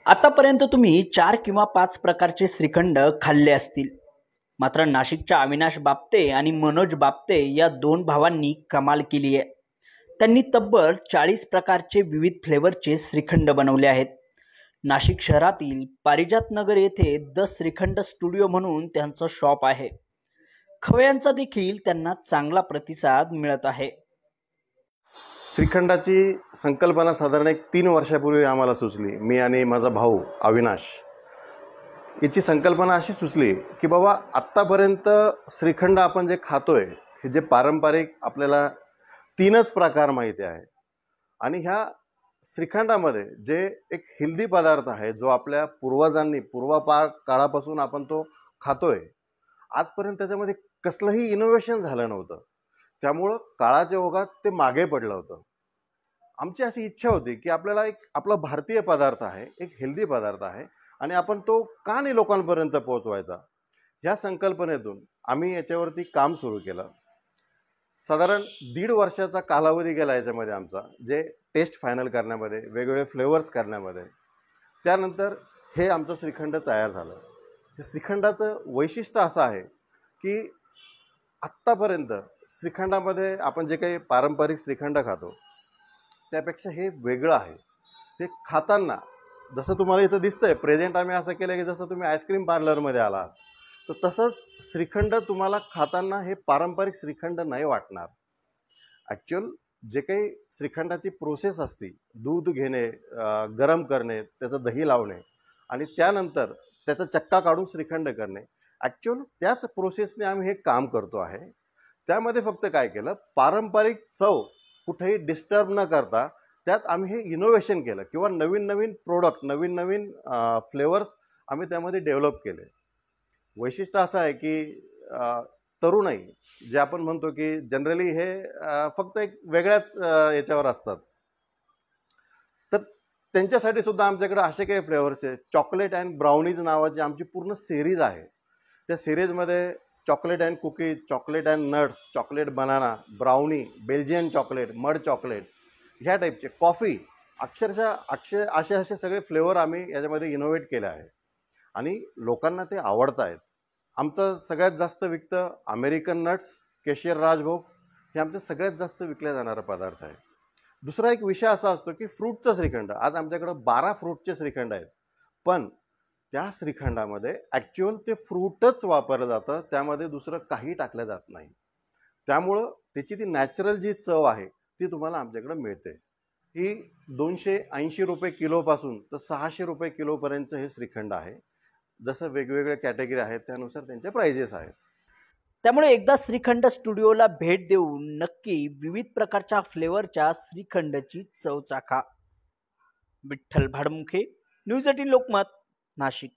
आतापर्यंत तुम्ही 4 किंवा 5 प्रकारचे श्रीखंड खाल्ले असतील. मात्र नाशिकच्या अविनाश बापते आणि मनोज बापते या दोन भावांनी कमाल केली आहे. त्यांनी तब्बल 40 प्रकारचे विविध फ्लेवरचे श्रीखंड बनवले आहेत. नाशिक शहरातील पारिजात नगर येथे द श्रीखंड स्टुडिओ म्हणून त्यांचं शॉप आहे. खवय्यांचा देखील त्यांना चांगला प्रतिसाद मिळत आहे. श्रीखंडाची संकल्पना साधारण 3 वर्षापूर्वी आम्हाला सुचली. मी आणि माझा भाऊ अविनाश याची संकल्पना अशी सुचली की बाबा आत्तापर्यंत श्रीखंड आपण जे खातोय हे जे पारंपरिक आपल्याला 3च प्रकार माहिती आहे आणि ह्या श्रीखंडामध्ये जे एक हेल्दी पदार्थ आहे जो आपल्या पूर्वजांनी पूर्वापार काळापासून आपण तो खातोय, आजपर्यंत त्याच्यामध्ये कसलंही इनोव्हेशन झालं नव्हतं. त्यामुळं काळाच्या ओघात ते मागे पडलं होतं. आमची अशी इच्छा होती की आपल्याला एक आपला भारतीय पदार्थ आहे, एक हेल्दी पदार्थ आहे आणि आपण तो का नाही लोकांपर्यंत पोहोचवायचा. ह्या संकल्पनेतून आम्ही याच्यावरती काम सुरू केलं. साधारण 1.5 वर्षाचा कालावधी गेला याच्यामध्ये आमचा, जे टेस्ट फायनल करण्यामध्ये, वेगवेगळे फ्लेवर्स करण्यामध्ये. त्यानंतर हे आमचं श्रीखंड तयार झालं. हे श्रीखंडाचं वैशिष्ट्य असं आहे की आत्तापर्यंत श्रीखंडामध्ये आपण जे काही पारंपरिक श्रीखंड खातो त्यापेक्षा हे वेगळं आहे. हे खाताना जसं तुम्हाला इथं दिसतंय प्रेझेंट आम्ही असं केलं की जसं तुम्ही आईस्क्रीम पार्लरमध्ये आलात, तर तसंच श्रीखंड तुम्हाला खाताना हे पारंपरिक श्रीखंड नाही वाटणार. ॲक्च्युअल जे काही श्रीखंडाची प्रोसेस असते, दूध घेणे, गरम करणे, त्याचं दही लावणे आणि त्यानंतर त्याचा चक्का काढून श्रीखंड करणे, ॲक्च्युअल त्याच प्रोसेसने आम्ही हे काम करतो आहे. त्यामध्ये फक्त काय केलं, पारंपरिक चव कुठेही डिस्टर्ब न करता त्यात आम्ही हे इनोव्हेशन केलं किंवा नवीन नवीन प्रोडक्ट, नवीन नवीन फ्लेवर्स आम्ही त्यामध्ये डेव्हलप केले. वैशिष्ट्य असं आहे की तरुणाई जे आपण म्हणतो की जनरली हे फक्त एक वेगळ्याच याच्यावर असतात, तर त्यांच्यासाठी सुद्धा आमच्याकडे असे काही फ्लेवर्स आहेत. चॉकलेट अँड ब्राउनीज नावाची आमची पूर्ण सिरीज आहे. त्या सिरीजमध्ये chocolate and cookies, chocolate and nuts, chocolate banana, brownie, Belgian chocolate, mud chocolate, ह्या टाईपचे, कॉफी, अक्षरशः असे सगळे फ्लेवर आम्ही याच्यामध्ये इनोव्हेट केले आहे आणि लोकांना ते आवडत आहेत. आमचं सगळ्यात जास्त विकतं अमेरिकन नट्स, केशर राजभोग, हे आमचं सगळ्यात जास्त विकल्या जाणारा पदार्थ आहे. दुसरा एक विषय असा असतो की फ्रूटचं श्रीखंड. आज आमच्याकडं 12 फ्रूटचे श्रीखंड आहेत, पण त्या श्रीखंडामध्ये ॲक्च्युअल ते फ्रूटच वापरलं जातं, त्यामध्ये दुसरं काही टाकलं जात नाही. त्यामुळं त्याची ती नॅचरल जी चव आहे ती तुम्हाला आमच्याकडं मिळते. ही 280 रुपये किलोपासून तर 600 रुपये किलोपर्यंतचं हे श्रीखंड आहे. जसं वेगवेगळ्या कॅटेगरी आहेत त्यानुसार त्यांचे प्राइजेस आहेत. त्यामुळे एकदा श्रीखंड स्टुडिओला भेट देऊन नक्की विविध प्रकारच्या फ्लेवरच्या श्रीखंडची चव चाखा. विठ्ठल भाडमुखे, न्यूज 18 लोकमत, नाशिक.